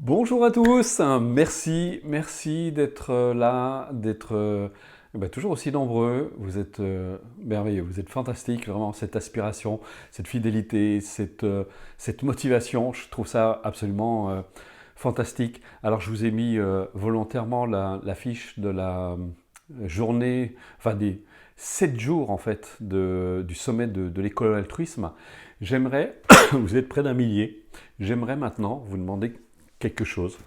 Bonjour à tous, merci d'être là, d'être toujours aussi nombreux. Vous êtes merveilleux, vous êtes fantastiques, vraiment cette aspiration, cette fidélité, cette motivation, je trouve ça absolument fantastique. Alors je vous ai mis volontairement la fiche de la journée, enfin des 7 jours en fait du sommet de l'école altruisme. J'aimerais, vous êtes près d'un millier, j'aimerais maintenant vous demander quelque chose.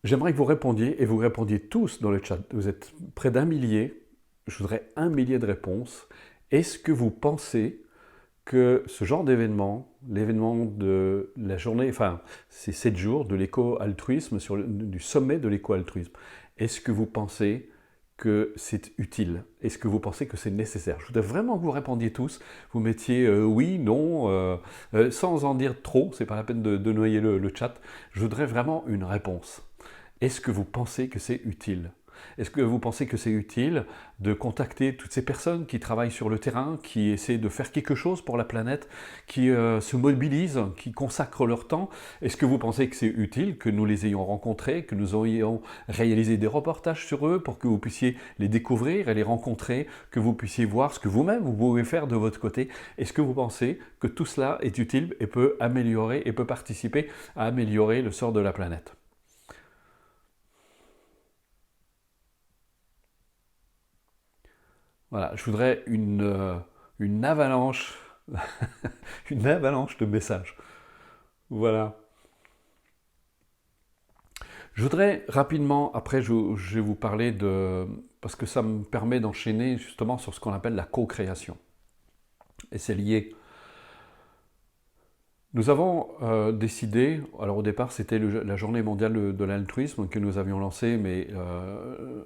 J'aimerais que vous répondiez, et vous répondiez tous dans le chat. Vous êtes près d'un millier. Je voudrais un millier de réponses. Est-ce que vous pensez que ce genre d'événement, l'événement de la journée, enfin, ces 7 jours de l'éco-altruisme, du sommet de l'éco-altruisme, est-ce que vous pensez que c'est utile? Est-ce que vous pensez que c'est nécessaire? Je voudrais vraiment que vous répondiez tous, vous mettiez oui, non, sans en dire trop, c'est pas la peine de noyer le chat. Je voudrais vraiment une réponse. Est-ce que vous pensez que c'est utile? Est-ce que vous pensez que c'est utile de contacter toutes ces personnes qui travaillent sur le terrain, qui essaient de faire quelque chose pour la planète, qui se mobilisent, qui consacrent leur temps? Est-ce que vous pensez que c'est utile que nous les ayons rencontrés, que nous ayons réalisé des reportages sur eux pour que vous puissiez les découvrir et les rencontrer, que vous puissiez voir ce que vous-même vous pouvez faire de votre côté? Est-ce que vous pensez que tout cela est utile et peut améliorer et peut participer à améliorer le sort de la planète? Voilà, je voudrais une avalanche, une avalanche de messages. Voilà. Je voudrais rapidement, après je vais vous parler de... Parce que ça me permet d'enchaîner justement sur ce qu'on appelle la co-création. Et c'est lié. Nous avons décidé, alors au départ c'était la journée mondiale de l'altruisme que nous avions lancée, mais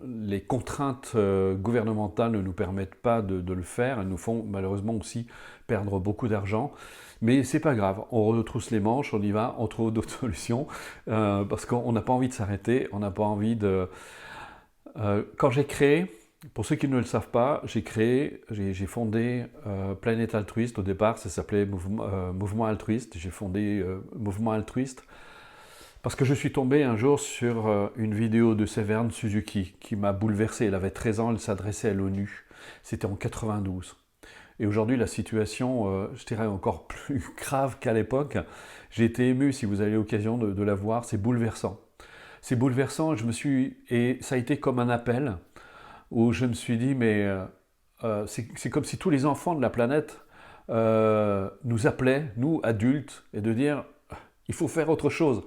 les contraintes gouvernementales ne nous permettent pas de le faire, elles nous font malheureusement aussi perdre beaucoup d'argent. Mais c'est pas grave, on retrousse les manches, on y va, on trouve d'autres solutions, parce qu'on n'a pas envie de s'arrêter, on n'a pas envie de... quand j'ai créé, pour ceux qui ne le savent pas, j'ai fondé Planète Altruiste. Au départ, ça s'appelait Mouvement Altruiste. J'ai fondé Mouvement Altruiste parce que je suis tombé un jour sur une vidéo de Severn Suzuki qui m'a bouleversé. Elle avait 13 ans, elle s'adressait à l'ONU. C'était en 92. Et aujourd'hui, la situation, je dirais, encore plus grave qu'à l'époque. J'ai été ému, si vous avez l'occasion de la voir, c'est bouleversant. C'est bouleversant, et ça a été comme un appel où je me suis dit, mais c'est comme si tous les enfants de la planète nous appelaient, nous adultes, et de dire, il faut faire autre chose.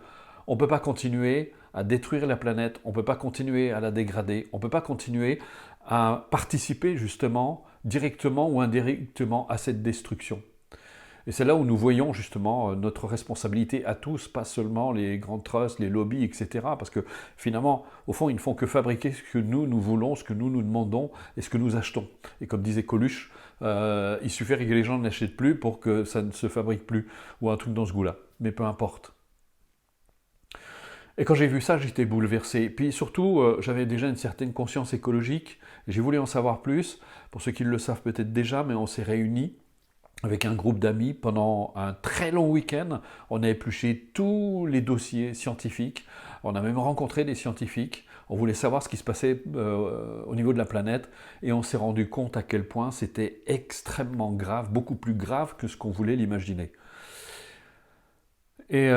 On ne peut pas continuer à détruire la planète, on ne peut pas continuer à la dégrader, on ne peut pas continuer à participer justement, directement ou indirectement, à cette destruction. Et c'est là où nous voyons justement notre responsabilité à tous, pas seulement les grands trusts, les lobbies, etc. Parce que finalement, au fond, ils ne font que fabriquer ce que nous voulons, ce que nous demandons et ce que nous achetons. Et comme disait Coluche, il suffirait que les gens n'achètent plus pour que ça ne se fabrique plus, ou un truc dans ce goût-là. Mais peu importe. Et quand j'ai vu ça, j'étais bouleversé. Puis surtout, j'avais déjà une certaine conscience écologique. Et j'ai voulu en savoir plus. Pour ceux qui le savent peut-être déjà, mais on s'est réunis avec un groupe d'amis pendant un très long week-end. On a épluché tous les dossiers scientifiques. On a même rencontré des scientifiques. On voulait savoir ce qui se passait au niveau de la planète. Et on s'est rendu compte à quel point c'était extrêmement grave, beaucoup plus grave que ce qu'on voulait l'imaginer. Et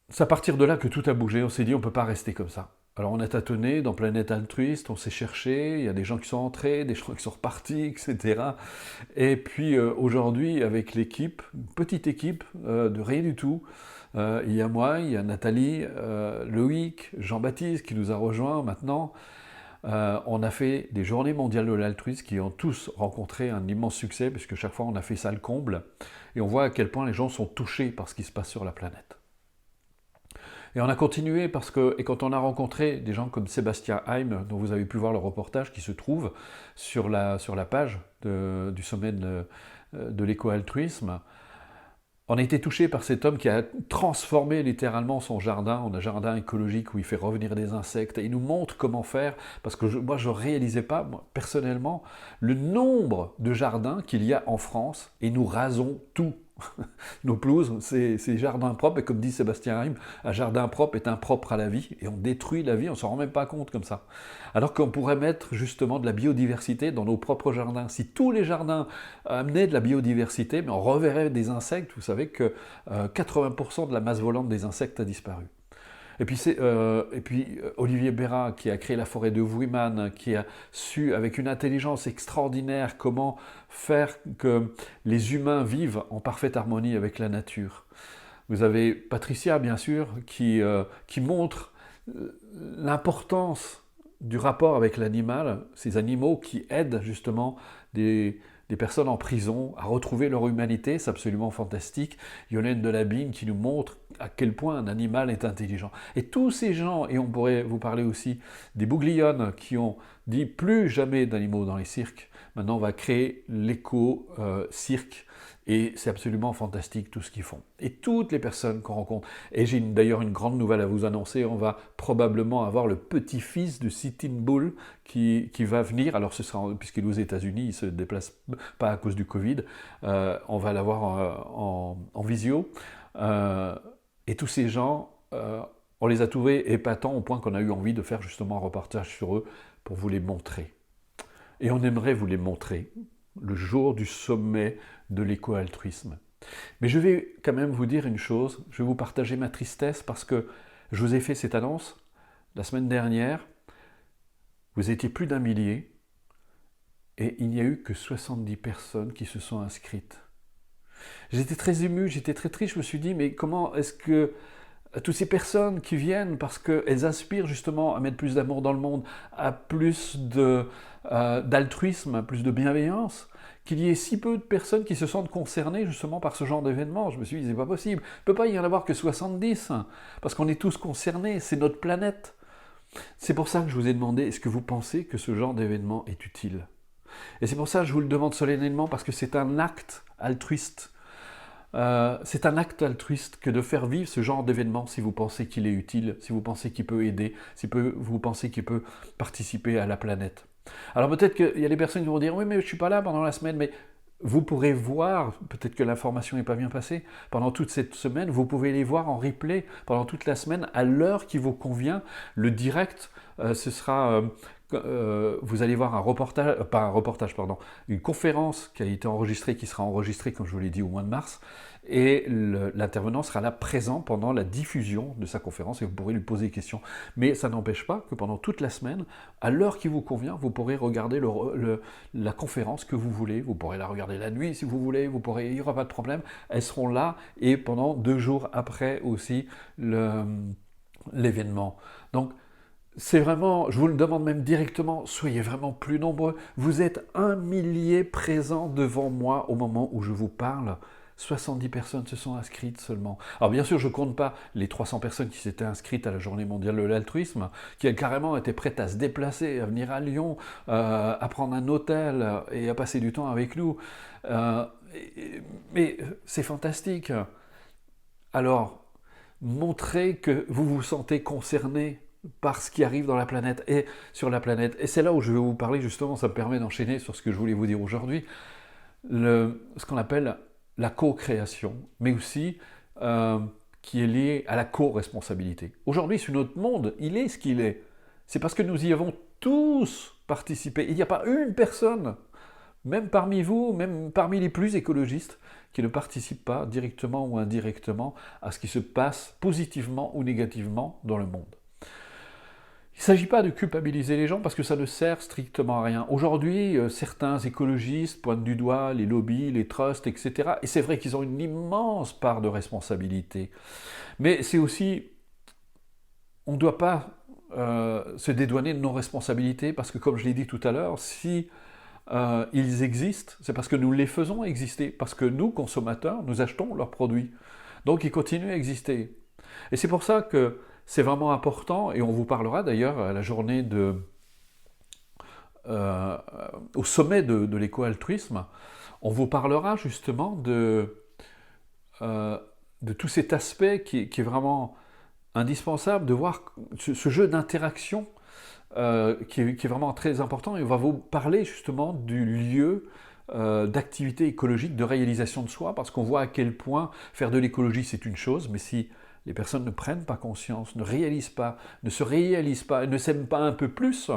c'est à partir de là que tout a bougé. On s'est dit, on ne peut pas rester comme ça. Alors on a tâtonné dans Planète Altruiste, on s'est cherché, il y a des gens qui sont entrés, des gens qui sont repartis, etc. Et puis aujourd'hui, avec l'équipe, une petite équipe de rien du tout, il y a moi, il y a Nathalie, Loïc, Jean-Baptiste qui nous a rejoints maintenant. On a fait des journées mondiales de l'altruisme qui ont tous rencontré un immense succès, puisque chaque fois on a fait ça le comble. Et on voit à quel point les gens sont touchés par ce qui se passe sur la planète. Et on a continué parce que, et quand on a rencontré des gens comme Sébastien Heim, dont vous avez pu voir le reportage qui se trouve sur la page du sommet de l'éco-altruisme, on a été touché par cet homme qui a transformé littéralement son jardin en un jardin écologique où il fait revenir des insectes et il nous montre comment faire parce que moi je ne réalisais pas moi, personnellement le nombre de jardins qu'il y a en France et nous rasons tout. Nos pelouses, c'est jardin propre, et comme dit Sébastien Haïm, un jardin propre est impropre à la vie, et on détruit la vie, on s'en rend même pas compte comme ça. Alors qu'on pourrait mettre justement de la biodiversité dans nos propres jardins. Si tous les jardins amenaient de la biodiversité, mais on reverrait des insectes, vous savez que 80% de la masse volante des insectes a disparu. Et puis Olivier Bérat, qui a créé la forêt de Wuiman, qui a su, avec une intelligence extraordinaire, comment faire que les humains vivent en parfaite harmonie avec la nature. Vous avez Patricia, bien sûr, qui montre l'importance du rapport avec l'animal, ces animaux qui aident justement des personnes en prison à retrouver leur humanité, c'est absolument fantastique. Yolène Delabine qui nous montre à quel point un animal est intelligent. Et tous ces gens, et on pourrait vous parler aussi des Bouglione qui ont dit plus jamais d'animaux dans les cirques, maintenant on va créer l'éco-cirque. Et c'est absolument fantastique tout ce qu'ils font. Et toutes les personnes qu'on rencontre. Et j'ai d'ailleurs une grande nouvelle à vous annoncer. On va probablement avoir le petit-fils de Sitting Bull qui va venir. Alors ce sera, puisqu'il est aux États-Unis, il ne se déplace pas à cause du Covid. On va l'avoir en visio. Et tous ces gens, on les a trouvés épatants au point qu'on a eu envie de faire justement un reportage sur eux pour vous les montrer. Et on aimerait vous les montrer le jour du sommet de l'éco-altruisme. Mais je vais quand même vous dire une chose, je vais vous partager ma tristesse parce que je vous ai fait cette annonce la semaine dernière, vous étiez plus d'1 millier et il n'y a eu que 70 personnes qui se sont inscrites. J'étais très ému, j'étais très triste, je me suis dit mais comment est-ce que toutes ces personnes qui viennent parce qu'elles aspirent justement à mettre plus d'amour dans le monde, à plus d'altruisme, à plus de bienveillance, qu'il y ait si peu de personnes qui se sentent concernées justement par ce genre d'événement. Je me suis dit, c'est pas possible. Il ne peut pas y en avoir que 70, parce qu'on est tous concernés, c'est notre planète. C'est pour ça que je vous ai demandé, est-ce que vous pensez que ce genre d'événement est utile? Et c'est pour ça que je vous le demande solennellement, parce que c'est un acte altruiste. C'est un acte altruiste que de faire vivre ce genre d'événement si vous pensez qu'il est utile, si vous pensez qu'il peut aider, si vous pensez qu'il peut participer à la planète. Alors peut-être qu'il y a des personnes qui vont dire « Oui, mais je ne suis pas là pendant la semaine », mais vous pourrez voir, peut-être que l'information n'est pas bien passée, pendant toute cette semaine, vous pouvez les voir en replay pendant toute la semaine, à l'heure qui vous convient. Le direct, ce sera... vous allez voir un reportage, pas un reportage, pardon, une conférence qui a été enregistrée, qui sera enregistrée, comme je vous l'ai dit, au mois de mars, et l'intervenant sera là présent pendant la diffusion de sa conférence et vous pourrez lui poser des questions. Mais ça n'empêche pas que pendant toute la semaine, à l'heure qui vous convient, vous pourrez regarder la conférence que vous voulez, vous pourrez la regarder la nuit si vous voulez, il n'y aura pas de problème, elles seront là et pendant 2 jours après aussi l'événement. Donc, c'est vraiment, je vous le demande même directement, soyez vraiment plus nombreux. Vous êtes 1 millier présents devant moi au moment où je vous parle. 70 personnes se sont inscrites seulement. Alors bien sûr, je ne compte pas les 300 personnes qui s'étaient inscrites à la Journée mondiale de l'altruisme, qui carrément étaient prêtes à se déplacer, à venir à Lyon, à prendre un hôtel et à passer du temps avec nous. Mais c'est fantastique. Alors, montrez que vous vous sentez concerné par ce qui arrive dans la planète et sur la planète. Et c'est là où je vais vous parler justement, ça me permet d'enchaîner sur ce que je voulais vous dire aujourd'hui, ce qu'on appelle la co-création, mais aussi qui est lié à la co-responsabilité. Aujourd'hui, sur notre monde, il est ce qu'il est. C'est parce que nous y avons tous participé. Il n'y a pas une personne, même parmi vous, même parmi les plus écologistes, qui ne participe pas directement ou indirectement à ce qui se passe positivement ou négativement dans le monde. Il ne s'agit pas de culpabiliser les gens parce que ça ne sert strictement à rien. Aujourd'hui, certains écologistes pointent du doigt les lobbies, les trusts, etc. Et c'est vrai qu'ils ont une immense part de responsabilité. Mais c'est aussi, on ne doit pas se dédouaner de nos responsabilités parce que, comme je l'ai dit tout à l'heure, si ils existent, c'est parce que nous les faisons exister, parce que nous, consommateurs, nous achetons leurs produits. Donc ils continuent à exister. Et c'est pour ça que c'est vraiment important, et on vous parlera d'ailleurs à la journée au sommet de l'éco-altruisme, on vous parlera justement de tout cet aspect qui est vraiment indispensable, de voir ce jeu d'interaction qui est vraiment très important, et on va vous parler justement du lieu d'activité écologique, de réalisation de soi, parce qu'on voit à quel point faire de l'écologie c'est une chose, mais si les personnes ne prennent pas conscience, ne réalisent pas, ne se réalisent pas, ne s'aiment pas un peu plus,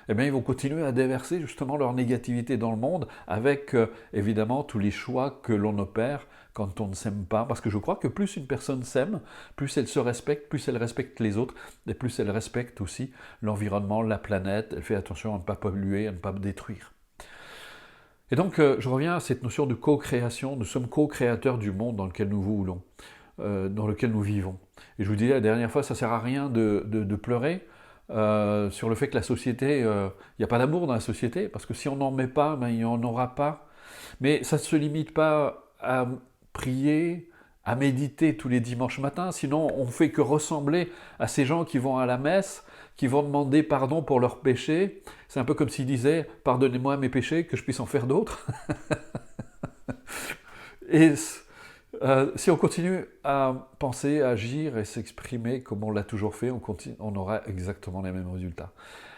eh bien, ils vont continuer à déverser justement leur négativité dans le monde avec évidemment tous les choix que l'on opère quand on ne s'aime pas. Parce que je crois que plus une personne s'aime, plus elle se respecte, plus elle respecte les autres, et plus elle respecte aussi l'environnement, la planète, elle fait attention à ne pas polluer, à ne pas détruire. Et donc, je reviens à cette notion de co-création. Nous sommes co-créateurs du monde dans lequel nous voulons, dans lequel nous vivons. Et je vous disais la dernière fois, ça ne sert à rien de pleurer sur le fait que la société, il n'y a pas d'amour dans la société, parce que si on n'en met pas, ben, il n'y en aura pas. Mais ça ne se limite pas à prier, à méditer tous les dimanches matins, sinon on ne fait que ressembler à ces gens qui vont à la messe, qui vont demander pardon pour leurs péchés. C'est un peu comme s'ils disaient « Pardonnez-moi mes péchés, que je puisse en faire d'autres ». Et si on continue à penser, à agir et s'exprimer comme on l'a toujours fait, on aura exactement les mêmes résultats.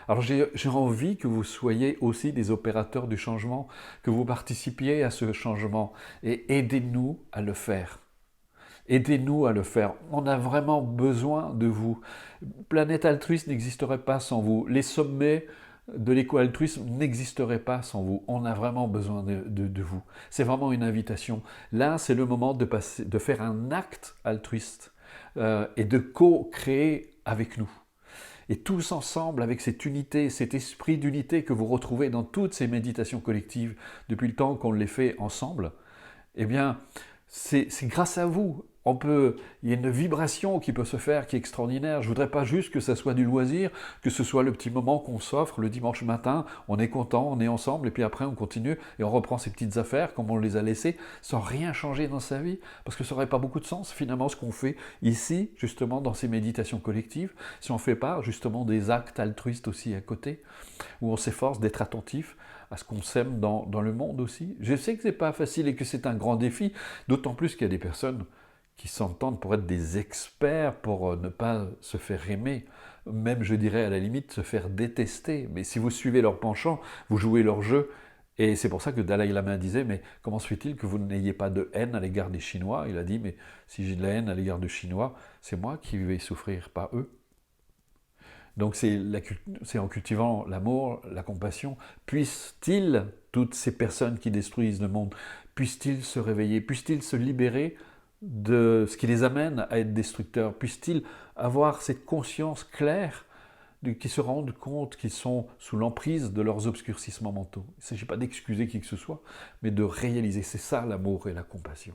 Alors j'ai envie que vous soyez aussi des opérateurs du changement, que vous participiez à ce changement et aidez-nous à le faire. Aidez-nous à le faire. On a vraiment besoin de vous. Planète Altruiste n'existerait pas sans vous. Les sommets de l'éco-altruisme n'existerait pas sans vous. On a vraiment besoin de vous. C'est vraiment une invitation. Là, c'est le moment de faire un acte altruiste et de co-créer avec nous. Et tous ensemble, avec cette unité, cet esprit d'unité que vous retrouvez dans toutes ces méditations collectives depuis le temps qu'on les fait ensemble, eh bien, c'est grâce à vous. Il y a une vibration qui peut se faire qui est extraordinaire. Je ne voudrais pas juste que ça soit du loisir, que ce soit le petit moment qu'on s'offre le dimanche matin, on est content, on est ensemble, et puis après on continue et on reprend ses petites affaires comme on les a laissées, sans rien changer dans sa vie, parce que ça n'aurait pas beaucoup de sens finalement ce qu'on fait ici, justement dans ces méditations collectives, si on ne fait pas justement des actes altruistes aussi à côté, où on s'efforce d'être attentif à ce qu'on sème dans le monde aussi. Je sais que ce n'est pas facile et que c'est un grand défi, d'autant plus qu'il y a des personnes qui s'entendent pour être des experts, pour ne pas se faire aimer, même je dirais à la limite se faire détester. Mais si vous suivez leur penchant, vous jouez leur jeu. Et c'est pour ça que Dalai Lama disait, mais comment se fait-il que vous n'ayez pas de haine à l'égard des Chinois? Il a dit, mais si j'ai de la haine à l'égard des Chinois, c'est moi qui vais souffrir, pas eux. Donc c'est en cultivant l'amour, la compassion, puissent-ils, toutes ces personnes qui détruisent le monde, puissent-ils se réveiller, puissent-ils se libérer de ce qui les amène à être destructeurs, puissent-ils avoir cette conscience claire qui se rendent compte qu'ils sont sous l'emprise de leurs obscurcissements mentaux. Il ne s'agit pas d'excuser qui que ce soit, mais de réaliser. C'est ça l'amour et la compassion.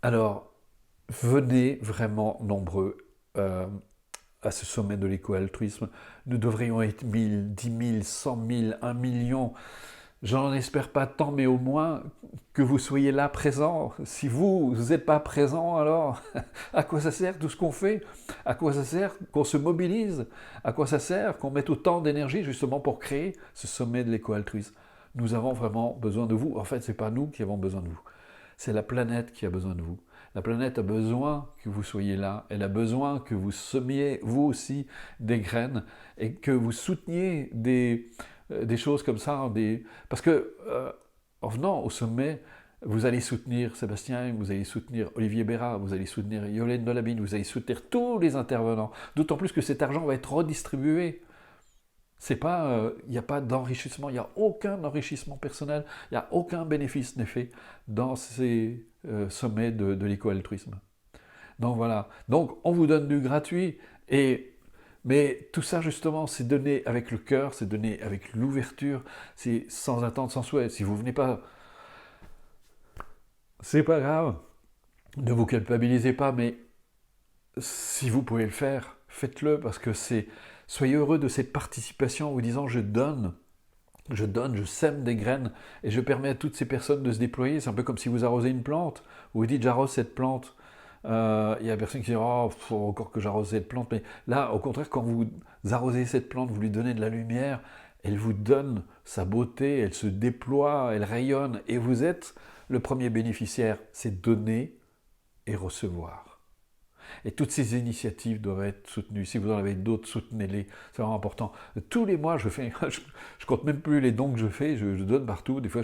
Alors, venez vraiment nombreux à ce sommet de l'éco-altruisme. Nous devrions être 1000, 10 000, 100 000, 1 million. J'en espère pas tant, mais au moins que vous soyez là présent. Si vous n'êtes pas présent, alors à quoi ça sert tout ce qu'on fait? À quoi ça sert qu'on se mobilise? À quoi ça sert qu'on mette autant d'énergie justement pour créer ce sommet de l'éco-altruisme? Nous avons vraiment besoin de vous. En fait, ce n'est pas nous qui avons besoin de vous. C'est la planète qui a besoin de vous. La planète a besoin que vous soyez là. Elle a besoin que vous semiez, vous aussi, des graines et que vous souteniez des choses comme ça. Parce que en venant au sommet, vous allez soutenir Sébastien, vous allez soutenir Olivier Bérat, vous allez soutenir Yolène Delabine, vous allez soutenir tous les intervenants. D'autant plus que cet argent va être redistribué. C'est pas, il n'y a pas d'enrichissement, il n'y a aucun enrichissement personnel, il n'y a aucun bénéfice n'est fait dans ces sommets de l'éco-altruisme. Donc voilà, donc on vous donne du gratuit, mais tout ça justement c'est donné avec le cœur, c'est donné avec l'ouverture, c'est sans attente, sans souhait. Si vous venez pas, c'est pas grave, ne vous culpabilisez pas, mais si vous pouvez le faire, faites-le parce que soyez heureux de cette participation en vous disant je donne, je sème des graines et je permets à toutes ces personnes de se déployer. C'est un peu comme si vous arrosez une plante, vous dites j'arrose cette plante. Il y a personne qui dit oh, faut encore que j'arrose cette plante. Mais là, au contraire, quand vous arrosez cette plante, vous lui donnez de la lumière, elle vous donne sa beauté, elle se déploie, elle rayonne et vous êtes le premier bénéficiaire. C'est donner et recevoir. Et toutes ces initiatives doivent être soutenues. Si vous en avez d'autres, soutenez-les. C'est vraiment important. Tous les mois, je compte même plus les dons que je fais. Je donne partout. Des fois,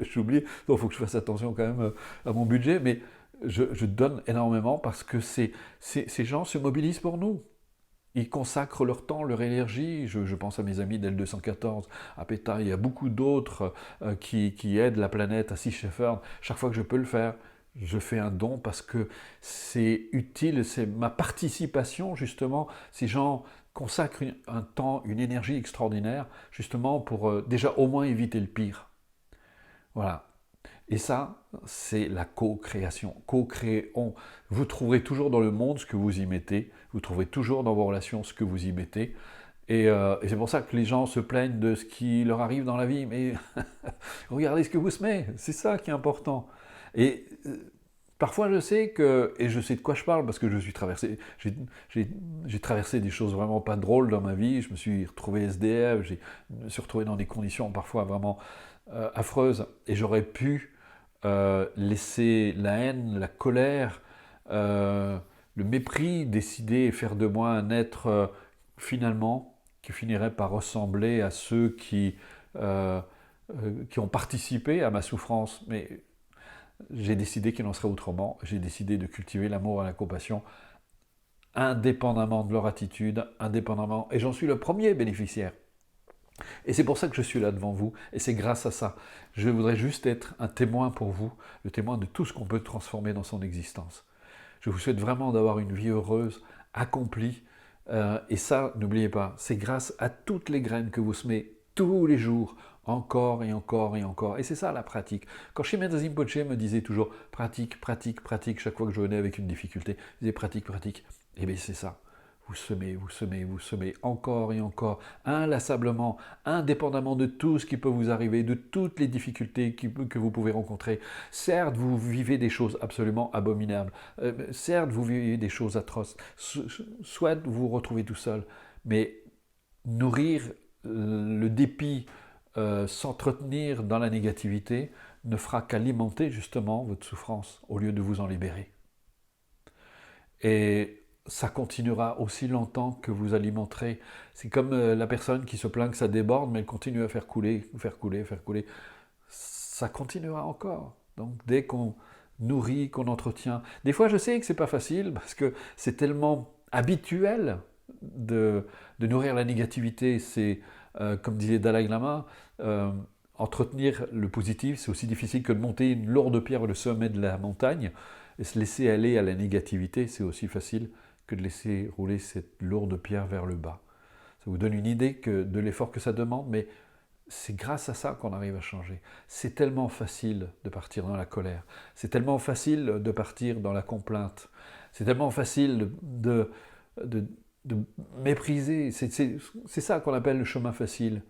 j'oublie. Donc, il faut que je fasse attention quand même à mon budget. Mais je donne énormément parce que ces gens se mobilisent pour nous. Ils consacrent leur temps, leur énergie. Je pense à mes amis d'L214, à PETA. Il y a beaucoup d'autres qui aident la planète, à Sea Shepherd. Chaque fois que je peux le faire, je fais un don parce que c'est utile, c'est ma participation justement. Ces gens consacrent un temps, une énergie extraordinaire justement pour déjà au moins éviter le pire. Voilà. Et ça, c'est la co-création. Co-créons. Vous trouverez toujours dans le monde ce que vous y mettez. Vous trouverez toujours dans vos relations ce que vous y mettez. Et c'est pour ça que les gens se plaignent de ce qui leur arrive dans la vie. Mais regardez ce que vous semez. C'est ça qui est important. Et parfois je sais que, et je sais de quoi je parle parce que j'ai traversé des choses vraiment pas drôles dans ma vie. Je me suis retrouvé SDF, je me suis retrouvé dans des conditions parfois vraiment affreuses. Et j'aurais pu laisser la haine, la colère, le mépris décider et faire de moi un être finalement qui finirait par ressembler à ceux qui ont participé à ma souffrance. Mais j'ai décidé qu'il en serait autrement. J'ai décidé de cultiver l'amour et la compassion indépendamment de leur attitude, indépendamment, et j'en suis le premier bénéficiaire. Et c'est pour ça que je suis là devant vous, et c'est grâce à ça. Je voudrais juste être un témoin pour vous, le témoin de tout ce qu'on peut transformer dans son existence. Je vous souhaite vraiment d'avoir une vie heureuse, accomplie, et ça, n'oubliez pas, c'est grâce à toutes les graines que vous semez tous les jours, encore et encore et encore. Et c'est ça la pratique. Quand Shimon Rinpoche me disait toujours pratique, pratique, pratique, chaque fois que je venais avec une difficulté, il disait pratique, pratique. Eh bien c'est ça. Vous semez, vous semez, vous semez encore et encore, inlassablement, indépendamment de tout ce qui peut vous arriver, de toutes les difficultés que vous pouvez rencontrer. Certes, vous vivez des choses absolument abominables. Certes, vous vivez des choses atroces. Soit vous vous retrouvez tout seul, mais nourrir le dépit, s'entretenir dans la négativité, ne fera qu'alimenter justement votre souffrance au lieu de vous en libérer. Et ça continuera aussi longtemps que vous alimenterez. C'est comme la personne qui se plaint que ça déborde, mais elle continue à faire couler, faire couler, faire couler. Ça continuera encore. Donc dès qu'on nourrit, qu'on entretient. Des fois, je sais que c'est pas facile parce que c'est tellement habituel de nourrir la négativité. C'est comme disait Dalai Lama, entretenir le positif, c'est aussi difficile que de monter une lourde pierre au sommet de la montagne. Et se laisser aller à la négativité, c'est aussi facile que de laisser rouler cette lourde pierre vers le bas. Ça vous donne une idée de l'effort que ça demande, mais c'est grâce à ça qu'on arrive à changer. C'est tellement facile de partir dans la colère. C'est tellement facile de partir dans la complainte. C'est tellement facile de mépriser. C'est ça qu'on appelle le chemin facile.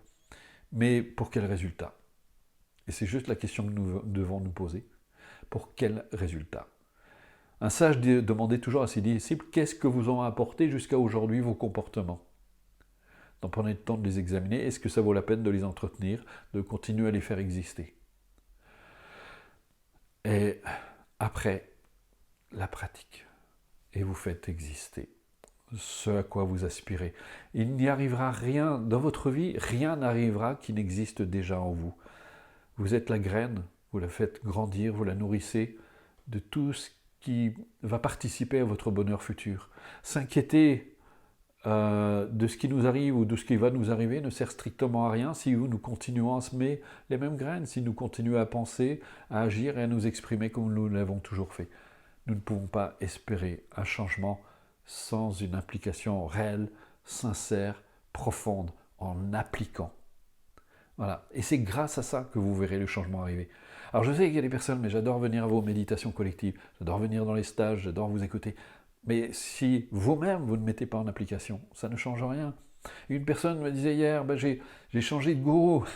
Mais pour quel résultat? Et c'est juste la question que nous devons nous poser. Pour quel résultat? Un sage demandait toujours à ses disciples « Qu'est-ce que vous ont apporté jusqu'à aujourd'hui vos comportements ?» Donc prenez le temps de les examiner. Est-ce que ça vaut la peine de les entretenir, de continuer à les faire exister? Et après, la pratique. Et vous faites exister ce à quoi vous aspirez. Il n'y arrivera rien dans votre vie, rien n'arrivera qui n'existe déjà en vous. Vous êtes la graine, vous la faites grandir, vous la nourrissez de tout ce qui va participer à votre bonheur futur. S'inquiéter de ce qui nous arrive ou de ce qui va nous arriver ne sert strictement à rien si nous continuons à semer les mêmes graines, si nous continuons à penser, à agir et à nous exprimer comme nous l'avons toujours fait. Nous ne pouvons pas espérer un changement sans une implication réelle, sincère, profonde, en appliquant. Voilà. Et c'est grâce à ça que vous verrez le changement arriver. Alors je sais qu'il y a des personnes, mais j'adore venir à vos méditations collectives, j'adore venir dans les stages, j'adore vous écouter. Mais si vous-même, vous ne mettez pas en application, ça ne change rien. Une personne me disait hier, j'ai changé de gourou.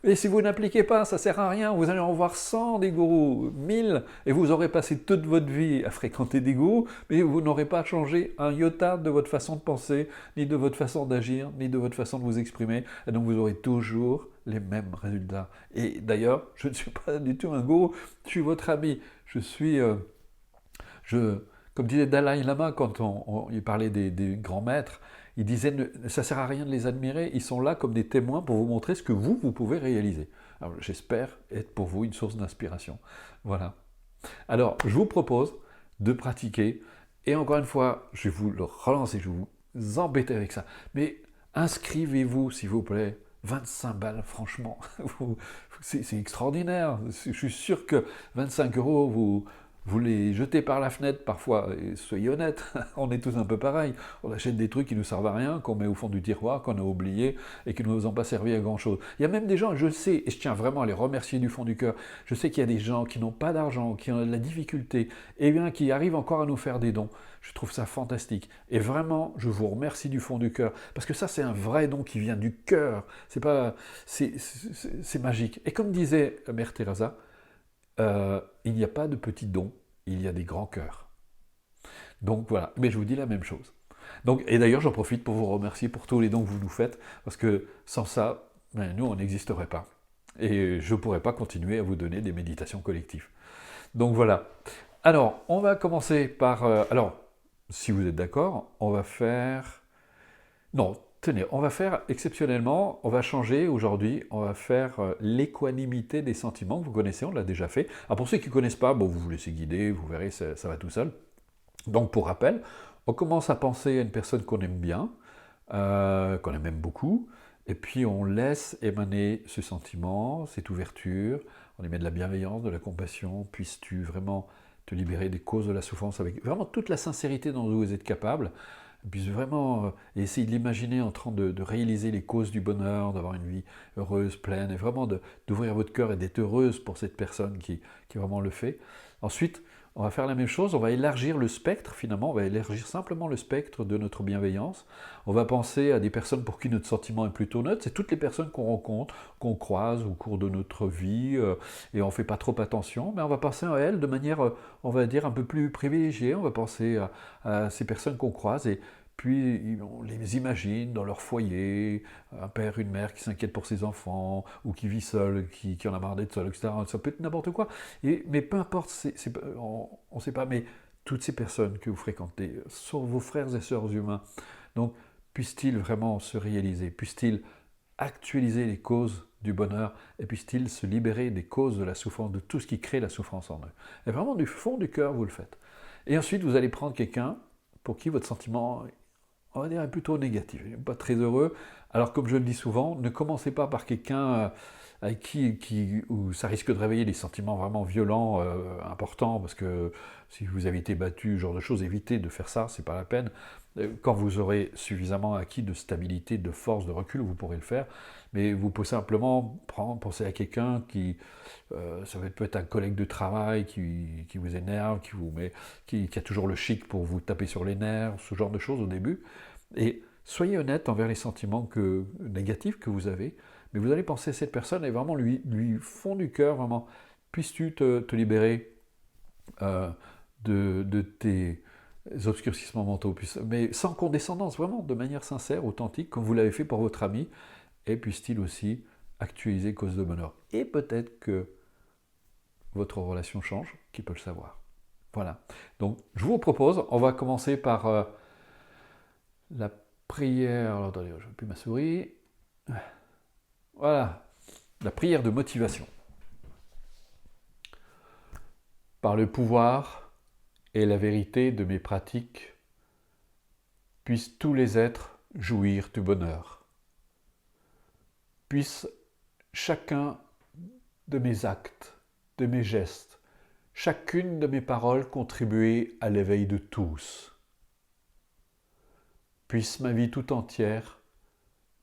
Et si vous n'appliquez pas, ça ne sert à rien. Vous allez en voir 100 des gourous, 1000, et vous aurez passé toute votre vie à fréquenter des gourous, mais vous n'aurez pas changé un iota de votre façon de penser, ni de votre façon d'agir, ni de votre façon de vous exprimer. Et donc vous aurez toujours les mêmes résultats. Et d'ailleurs, je ne suis pas du tout un gourou, je suis votre ami. Je suis Comme disait Dalai Lama quand il parlait des grands maîtres, il disait ça ne sert à rien de les admirer, ils sont là comme des témoins pour vous montrer ce que vous pouvez réaliser. Alors j'espère être pour vous une source d'inspiration. Voilà. Alors je vous propose de pratiquer, et encore une fois, je vais vous le relancer, je vais vous embêter avec ça, mais inscrivez-vous s'il vous plaît. 25 balles, franchement, c'est extraordinaire. Je suis sûr que 25 euros, vous les jetez par la fenêtre parfois, et soyez honnêtes, on est tous un peu pareil. On achète des trucs qui nous servent à rien, qu'on met au fond du tiroir, qu'on a oublié et qui ne nous ont pas servi à grand chose. Il y a même des gens, je le sais, et je tiens vraiment à les remercier du fond du cœur, je sais qu'il y a des gens qui n'ont pas d'argent, qui ont de la difficulté, et bien qui arrivent encore à nous faire des dons. Je trouve ça fantastique. Et vraiment, je vous remercie du fond du cœur, parce que ça, c'est un vrai don qui vient du cœur. C'est magique. Et comme disait Mère Teresa, il n'y a pas de petits dons, il y a des grands cœurs. Donc voilà, mais je vous dis la même chose. Donc, et d'ailleurs, j'en profite pour vous remercier pour tous les dons que vous nous faites, parce que sans ça, nous, on n'existerait pas. Et je ne pourrais pas continuer à vous donner des méditations collectives. Donc voilà. Alors, on va commencer par... alors, si vous êtes d'accord, on va faire... Non, tenez, on va faire exceptionnellement, on va changer aujourd'hui, on va faire l'équanimité des sentiments, que vous connaissez, on l'a déjà fait. Alors pour ceux qui ne connaissent pas, bon, vous vous laissez guider, vous verrez, ça va tout seul. Donc pour rappel, on commence à penser à une personne qu'on aime bien, qu'on aime même beaucoup, et puis on laisse émaner ce sentiment, cette ouverture, on y met de la bienveillance, de la compassion, puisses-tu vraiment te libérer des causes de la souffrance avec vraiment toute la sincérité dont vous êtes capable, puis vraiment essayer de l'imaginer en train de réaliser les causes du bonheur, d'avoir une vie heureuse, pleine, et vraiment d'ouvrir votre cœur et d'être heureuse pour cette personne qui vraiment le fait. Ensuite, on va faire la même chose, on va élargir le spectre finalement, on va élargir simplement le spectre de notre bienveillance. On va penser à des personnes pour qui notre sentiment est plutôt neutre, c'est toutes les personnes qu'on rencontre, qu'on croise au cours de notre vie, et on ne fait pas trop attention, mais on va penser à elles de manière, on va dire, un peu plus privilégiée, on va penser à ces personnes qu'on croise, et puis on les imagine dans leur foyer, un père, une mère qui s'inquiète pour ses enfants, ou qui vit seul, qui en a marre d'être seul, etc. Ça peut être n'importe quoi. Mais peu importe, on ne sait pas, mais toutes ces personnes que vous fréquentez sont vos frères et sœurs humains. Donc, puissent-ils vraiment se réaliser, puissent-ils actualiser les causes du bonheur, et puissent-ils se libérer des causes de la souffrance, de tout ce qui crée la souffrance en eux. Et vraiment, du fond du cœur, vous le faites. Et ensuite, vous allez prendre quelqu'un pour qui votre sentiment, on va dire, est plutôt négatif, pas très heureux. Alors, comme je le dis souvent, ne commencez pas par quelqu'un avec où ça risque de réveiller des sentiments vraiment violents, importants, parce que si vous avez été battu, ce genre de choses, évitez de faire ça, c'est pas la peine. Quand vous aurez suffisamment acquis de stabilité, de force, de recul, vous pourrez le faire. Mais vous pouvez simplement penser à quelqu'un ça peut être un collègue de travail qui vous énerve, qui a toujours le chic pour vous taper sur les nerfs, ce genre de choses au début. Et soyez honnête envers les sentiments négatifs que vous avez, mais vous allez penser à cette personne et vraiment lui fond du cœur, vraiment, puisses-tu te libérer de tes obscurcissements mentaux, mais sans condescendance, vraiment de manière sincère, authentique, comme vous l'avez fait pour votre ami, et puisse-t-il aussi actualiser cause de bonheur. Et peut-être que votre relation change, qui peut le savoir. Voilà. Donc, je vous propose, on va commencer par la prière. Alors, attendez, je ne vois plus ma souris. Voilà. La prière de motivation. Par le pouvoir et la vérité de mes pratiques, puissent tous les êtres jouir du bonheur. Puisse chacun de mes actes, de mes gestes, chacune de mes paroles contribuer à l'éveil de tous. Puisse ma vie tout entière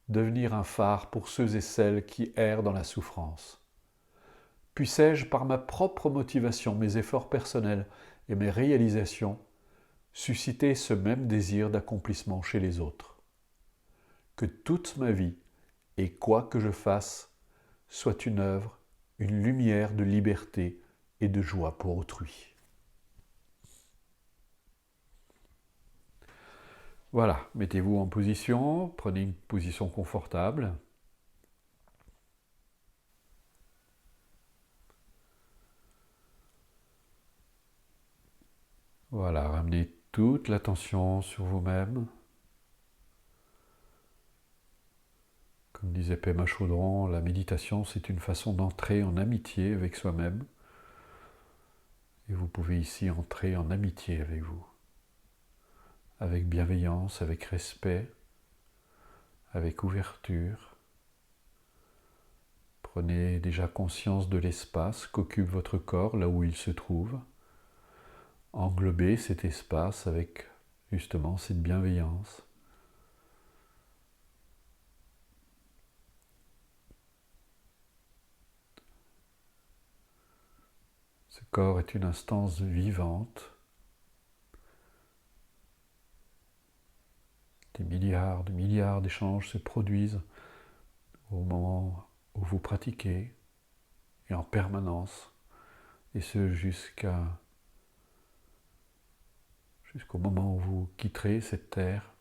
devenir un phare pour ceux et celles qui errent dans la souffrance. Puissé-je, par ma propre motivation, mes efforts personnels et mes réalisations, susciter ce même désir d'accomplissement chez les autres. Que toute ma vie, et quoi que je fasse, soit une œuvre, une lumière de liberté et de joie pour autrui. Voilà, mettez-vous en position, prenez une position confortable. Voilà, ramenez toute l'attention sur vous-même. Comme disait Pema Chodron, la méditation, c'est une façon d'entrer en amitié avec soi-même. Et vous pouvez ici entrer en amitié avec vous, avec bienveillance, avec respect, avec ouverture. Prenez déjà conscience de l'espace qu'occupe votre corps, là où il se trouve. Englobez cet espace avec justement cette bienveillance. Ce corps est une instance vivante. Des milliards d'échanges se produisent au moment où vous pratiquez et en permanence, et ce jusqu'au moment où vous quitterez cette terre.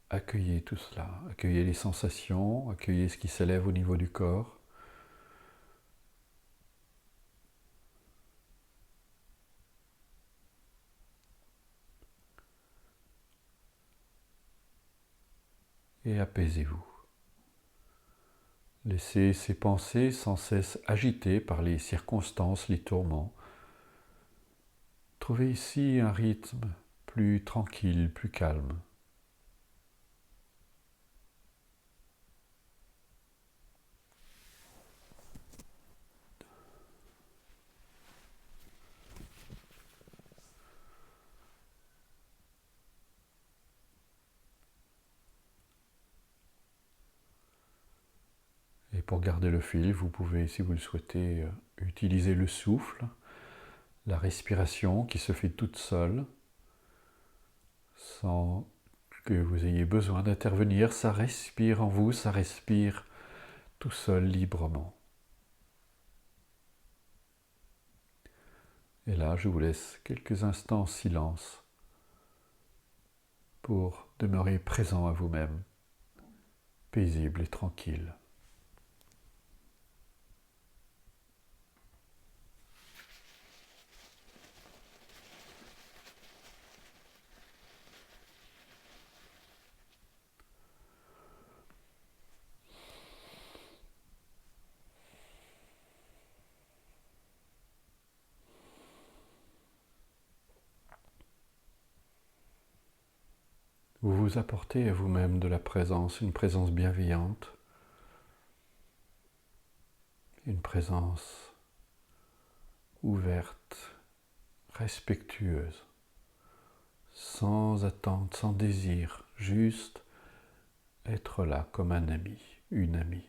Accueillez tout cela, accueillez les sensations, accueillez ce qui s'élève au niveau du corps. Et apaisez-vous. Laissez ces pensées sans cesse agitées par les circonstances, les tourments. Trouvez ici un rythme plus tranquille, plus calme. Et pour garder le fil, vous pouvez, si vous le souhaitez, utiliser le souffle, la respiration qui se fait toute seule, sans que vous ayez besoin d'intervenir. Ça respire en vous, ça respire tout seul, librement. Et là, je vous laisse quelques instants en silence pour demeurer présent à vous-même, paisible et tranquille. Vous vous apportez à vous-même de la présence, une présence bienveillante, une présence ouverte, respectueuse, sans attente, sans désir, juste être là comme un ami, une amie.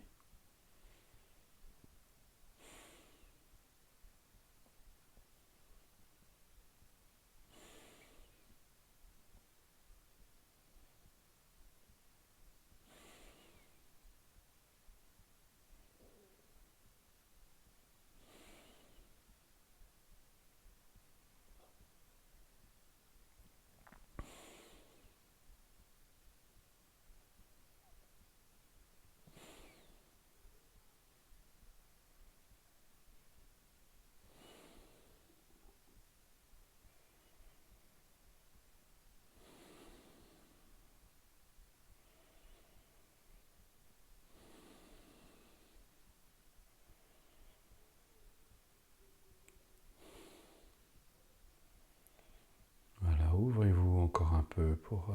Voilà, ouvrez-vous encore un peu pour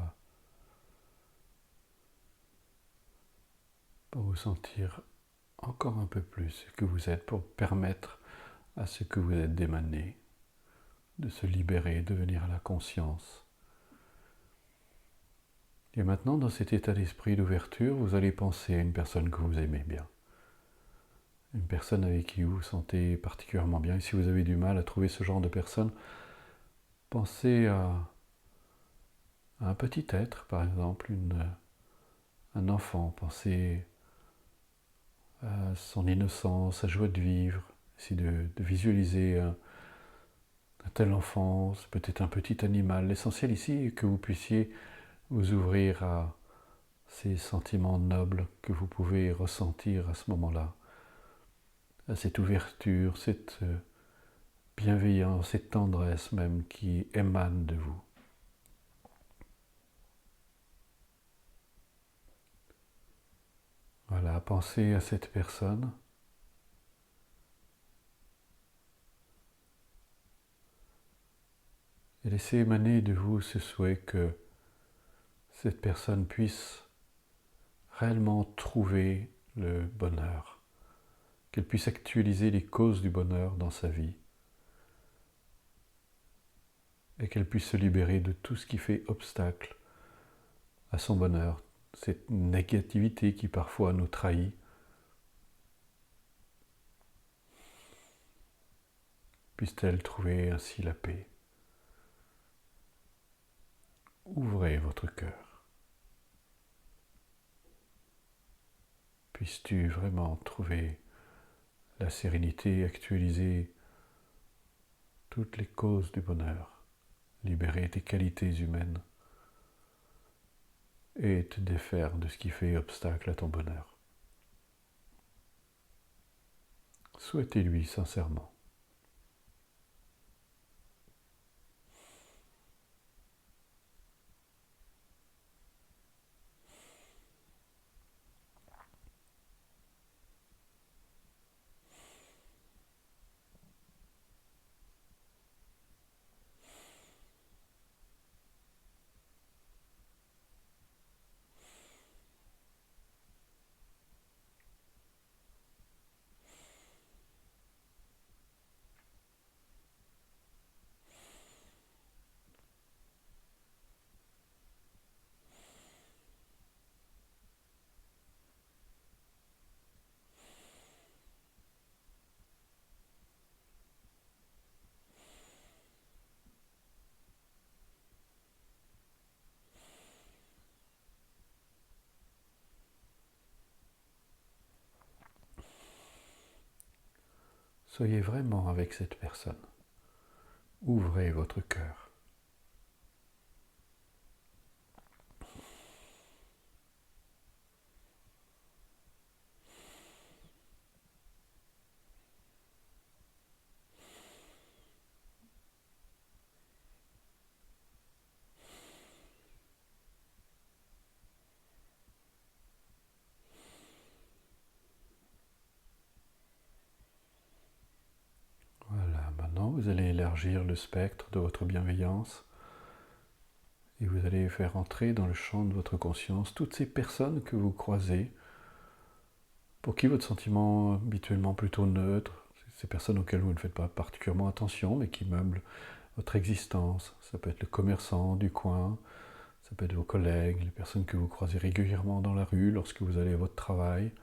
vous sentir encore un peu plus ce que vous êtes, pour permettre à ce que vous êtes d'émaner, de se libérer, de venir à la conscience. Et maintenant, dans cet état d'esprit d'ouverture, vous allez penser à une personne que vous aimez bien. Une personne avec qui vous vous sentez particulièrement bien. Et si vous avez du mal à trouver ce genre de personne, pensez à un petit être, par exemple, un enfant. Pensez à son innocence, sa joie de vivre. Essayez de visualiser un tel enfant, peut-être un petit animal. L'essentiel ici est que vous puissiez vous ouvrir à ces sentiments nobles que vous pouvez ressentir à ce moment-là. à cette ouverture, cette bienveillance, cette tendresse même qui émane de vous. Voilà, pensez à cette personne. Et laissez émaner de vous ce souhait que cette personne puisse réellement trouver le bonheur, qu'elle puisse actualiser les causes du bonheur dans sa vie et qu'elle puisse se libérer de tout ce qui fait obstacle à son bonheur, cette négativité qui parfois nous trahit. Puisse-t-elle trouver ainsi la paix. Ouvrez votre cœur. Puisses-tu vraiment trouver la sérénité, actualiser toutes les causes du bonheur, libérer tes qualités humaines et te défaire de ce qui fait obstacle à ton bonheur. Souhaitez-lui sincèrement. Soyez vraiment avec cette personne. Ouvrez votre cœur. Voilà, maintenant vous allez élargir le spectre de votre bienveillance et vous allez faire entrer dans le champ de votre conscience toutes ces personnes que vous croisez, pour qui votre sentiment habituellement plutôt neutre, ces personnes auxquelles vous ne faites pas particulièrement attention, mais qui meublent votre existence. Ça peut être le commerçant du coin, ça peut être vos collègues, les personnes que vous croisez régulièrement dans la rue lorsque vous allez à votre travail,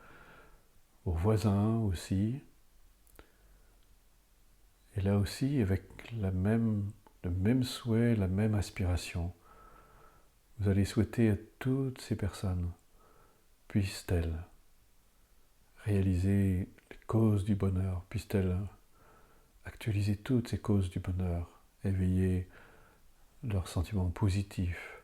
vos voisins aussi. Et là aussi, avec le même souhait, la même aspiration, vous allez souhaiter à toutes ces personnes, puissent-elles réaliser les causes du bonheur, puissent-elles actualiser toutes ces causes du bonheur, éveiller leurs sentiments positifs,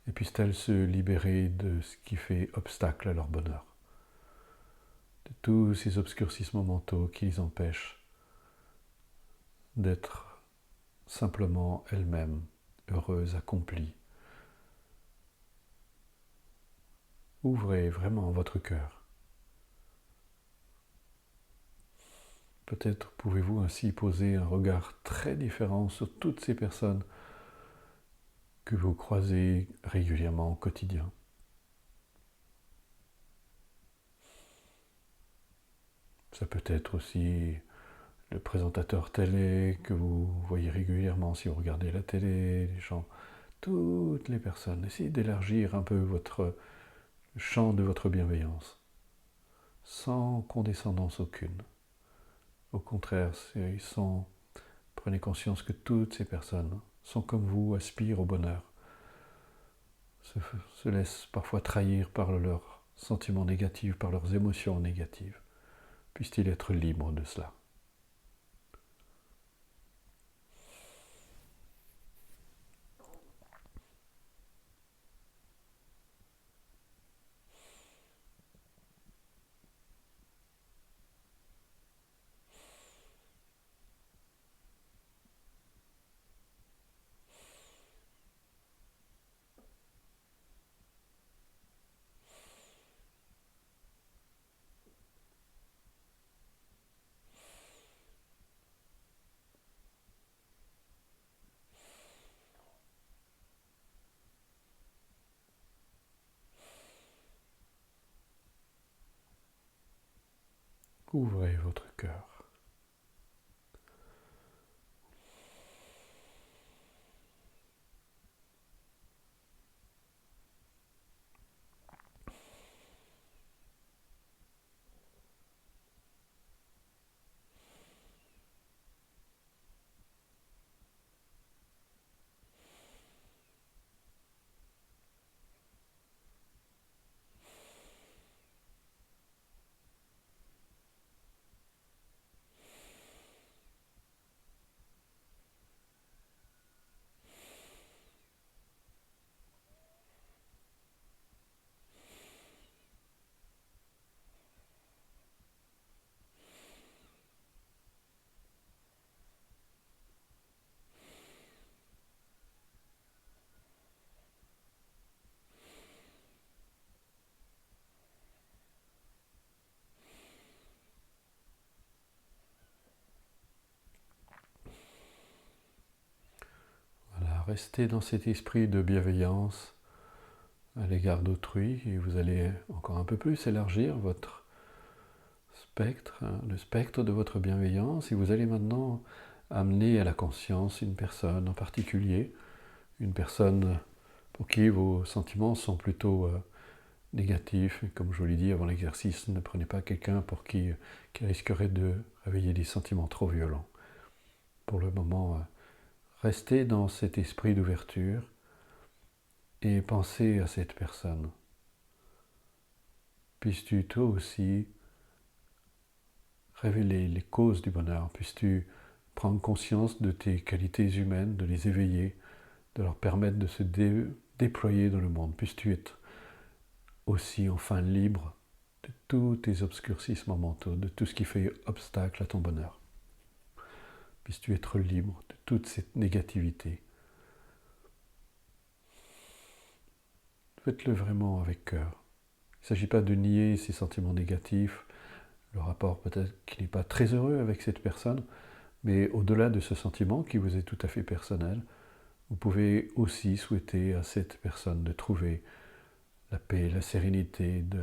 et puissent-elles se libérer de ce qui fait obstacle à leur bonheur, de tous ces obscurcissements mentaux qui les empêchent d'être simplement elles-mêmes, heureuses, accomplies. Ouvrez vraiment votre cœur. Peut-être pouvez-vous ainsi poser un regard très différent sur toutes ces personnes que vous croisez régulièrement au quotidien. Ça peut être aussi le présentateur télé que vous voyez régulièrement si vous regardez la télé, les gens, toutes les personnes. Essayez d'élargir un peu le champ de votre bienveillance, sans condescendance aucune. Au contraire, prenez conscience que toutes ces personnes sont comme vous, aspirent au bonheur, se laissent parfois trahir par leurs sentiments négatifs, par leurs émotions négatives. Puissent-ils être libres de cela. Ouvrez votre cœur. Voilà, restez dans cet esprit de bienveillance à l'égard d'autrui et vous allez encore un peu plus élargir votre spectre, le spectre de votre bienveillance, et vous allez maintenant amener à la conscience une personne en particulier, une personne pour qui vos sentiments sont plutôt négatifs. Et comme je vous l'ai dit avant l'exercice, ne prenez pas quelqu'un pour qui risquerait de réveiller des sentiments trop violents. Pour le moment, restez dans cet esprit d'ouverture et pensez à cette personne. Puisses-tu toi aussi révéler les causes du bonheur, puisses-tu prendre conscience de tes qualités humaines, de les éveiller, de leur permettre de se déployer dans le monde, puisses-tu être aussi enfin libre de tous tes obscurcissements mentaux, de tout ce qui fait obstacle à ton bonheur. Puisses-tu être libre de toute cette négativité. Faites-le vraiment avec cœur. Il ne s'agit pas de nier ces sentiments négatifs, le rapport peut-être qui n'est pas très heureux avec cette personne, mais au-delà de ce sentiment qui vous est tout à fait personnel, vous pouvez aussi souhaiter à cette personne de trouver la paix, la sérénité, de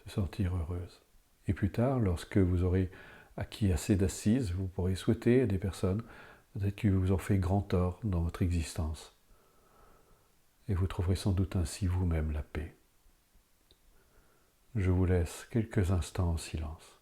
se sentir heureuse. Et plus tard, lorsque vous aurez acquis assez d'assises, vous pourrez souhaiter à des personnes peut-être qui vous ont fait grand tort dans votre existence. Et vous trouverez sans doute ainsi vous-même la paix. Je vous laisse quelques instants en silence.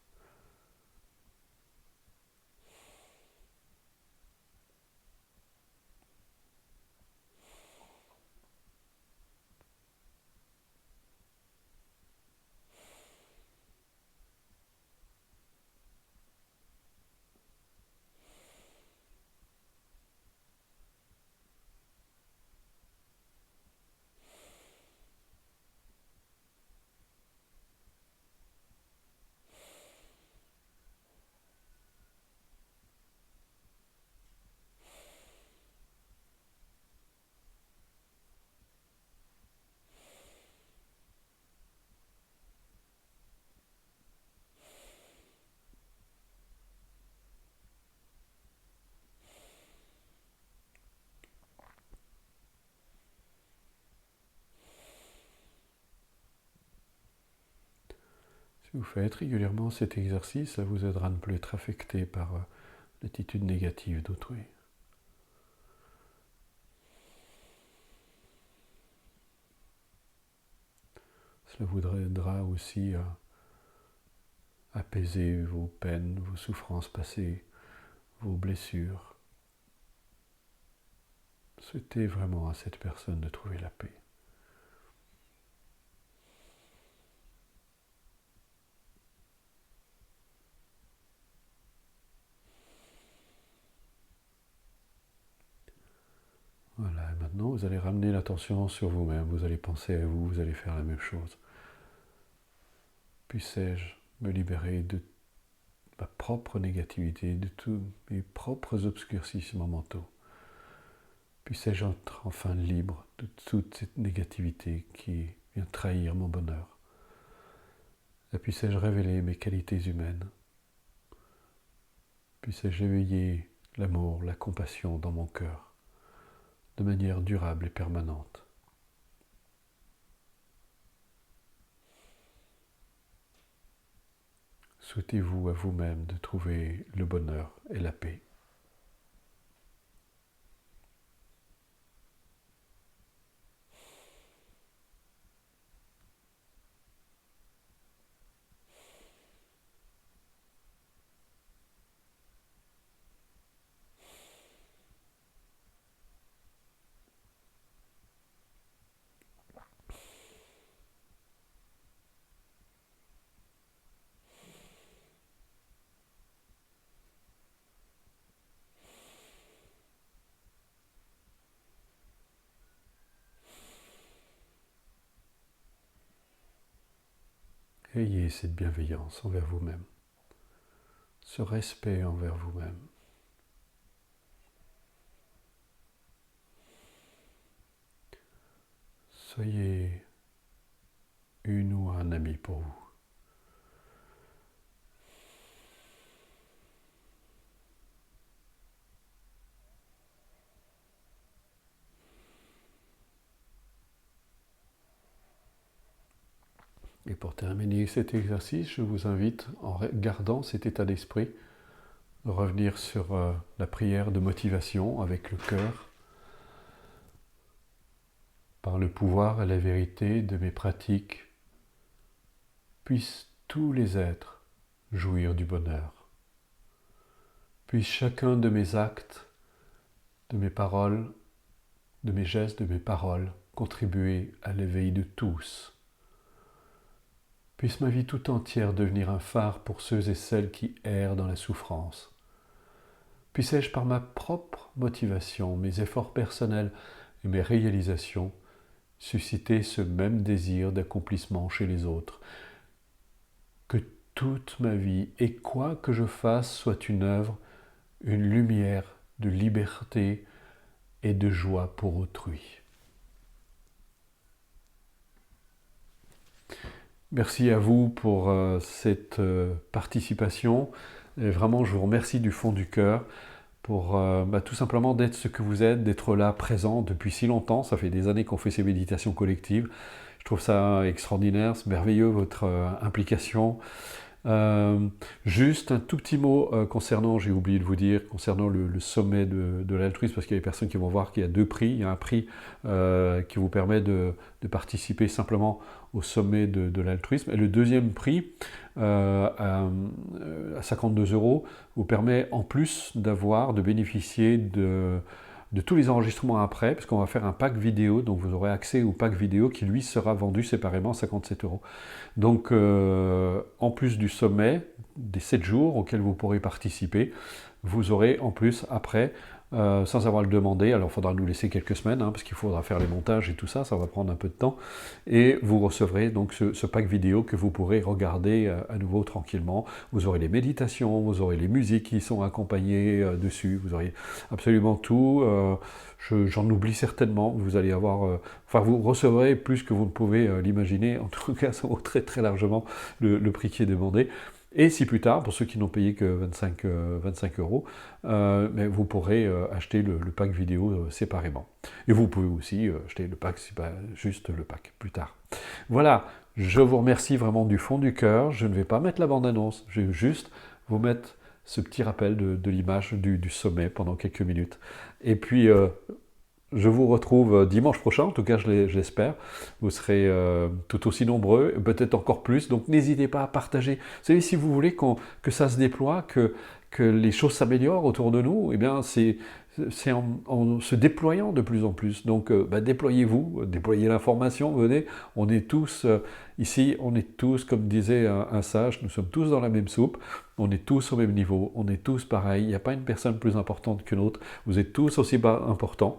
Si vous faites régulièrement cet exercice, ça vous aidera à ne plus être affecté par l'attitude négative d'autrui. Cela vous aidera aussi à apaiser vos peines, vos souffrances passées, vos blessures. Souhaitez vraiment à cette personne de trouver la paix. Voilà, et maintenant vous allez ramener l'attention sur vous-même, vous allez penser à vous, vous allez faire la même chose. Puissais-je me libérer de ma propre négativité, de tous mes propres obscurcissements mentaux. Puissais-je être enfin libre de toute cette négativité qui vient trahir mon bonheur. Et puissais-je révéler mes qualités humaines. Puissais-je éveiller l'amour, la compassion dans mon cœur, de manière durable et permanente. souhaitez-vous à vous-même de trouver le bonheur et la paix? Ayez cette bienveillance envers vous-même, ce respect envers vous-même. Soyez une ou un ami pour vous. Et pour terminer cet exercice, je vous invite, en gardant cet état d'esprit, à revenir sur la prière de motivation avec le cœur. Par le pouvoir et la vérité de mes pratiques, puissent tous les êtres jouir du bonheur. Puisse chacun de mes actes, de mes paroles, de mes gestes, de mes paroles, contribuer à l'éveil de tous. Puisse ma vie tout entière devenir un phare pour ceux et celles qui errent dans la souffrance. Puisse-je par ma propre motivation, mes efforts personnels et mes réalisations, susciter ce même désir d'accomplissement chez les autres. Que toute ma vie et quoi que je fasse soit une œuvre, une lumière de liberté et de joie pour autrui. Merci à vous pour cette participation. Et vraiment, je vous remercie du fond du cœur pour tout simplement d'être ce que vous êtes, d'être là, présent depuis si longtemps. Ça fait des années qu'on fait ces méditations collectives. Je trouve ça extraordinaire, c'est merveilleux votre implication. Juste un tout petit mot concernant, j'ai oublié de vous dire, concernant le sommet de l'altruisme, parce qu'il y a des personnes qui vont voir qu'il y a deux prix. Il y a un prix qui vous permet de participer simplement au sommet de l'altruisme, et le deuxième prix à 52 € vous permet en plus de bénéficier de tous les enregistrements après, parce qu'on va faire un pack vidéo, donc vous aurez accès au pack vidéo qui lui sera vendu séparément à 57 €. Donc en plus du sommet, des 7 jours auxquels vous pourrez participer, vous aurez en plus après, sans avoir le demandé, alors il faudra nous laisser quelques semaines, parce qu'il faudra faire les montages et tout ça, ça va prendre un peu de temps, et vous recevrez donc ce pack vidéo que vous pourrez regarder à nouveau tranquillement. Vous aurez les méditations, vous aurez les musiques qui sont accompagnées dessus, vous aurez absolument tout. J'en oublie certainement, vous allez avoir, vous recevrez plus que vous ne pouvez l'imaginer, en tout cas ça vaut très très largement le prix qui est demandé. Et si plus tard, pour ceux qui n'ont payé que 25 €, mais vous pourrez acheter le pack vidéo séparément. Et vous pouvez aussi acheter le pack, c'est pas juste le pack, plus tard. Voilà, je vous remercie vraiment du fond du cœur. Je ne vais pas mettre la bande-annonce, je vais juste vous mettre ce petit rappel de l'image du sommet pendant quelques minutes. Et puis, je vous retrouve dimanche prochain, en tout cas je l'espère. Vous serez tout aussi nombreux, peut-être encore plus, donc n'hésitez pas à partager. Vous savez, si vous voulez que ça se déploie, que les choses s'améliorent autour de nous, eh bien c'est en se déployant de plus en plus. Donc déployez-vous, déployez l'information, venez, on est tous ici, on est tous, comme disait un sage, nous sommes tous dans la même soupe, on est tous au même niveau, on est tous pareils, il n'y a pas une personne plus importante qu'une autre, vous êtes tous aussi importants.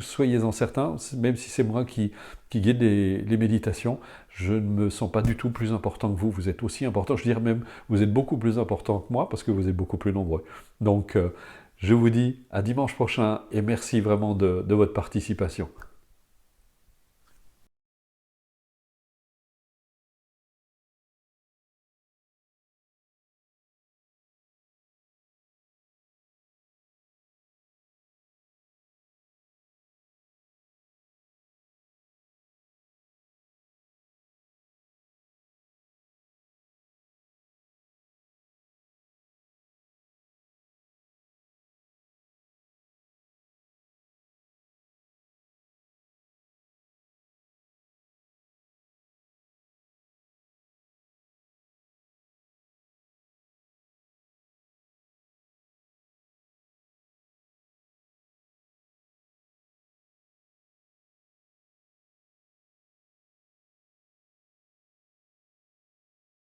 Soyez-en certains, même si c'est moi qui guide les méditations, je ne me sens pas du tout plus important que vous, vous êtes aussi important, je dirais même, vous êtes beaucoup plus important que moi, parce que vous êtes beaucoup plus nombreux. Donc, je vous dis à dimanche prochain, et merci vraiment de votre participation.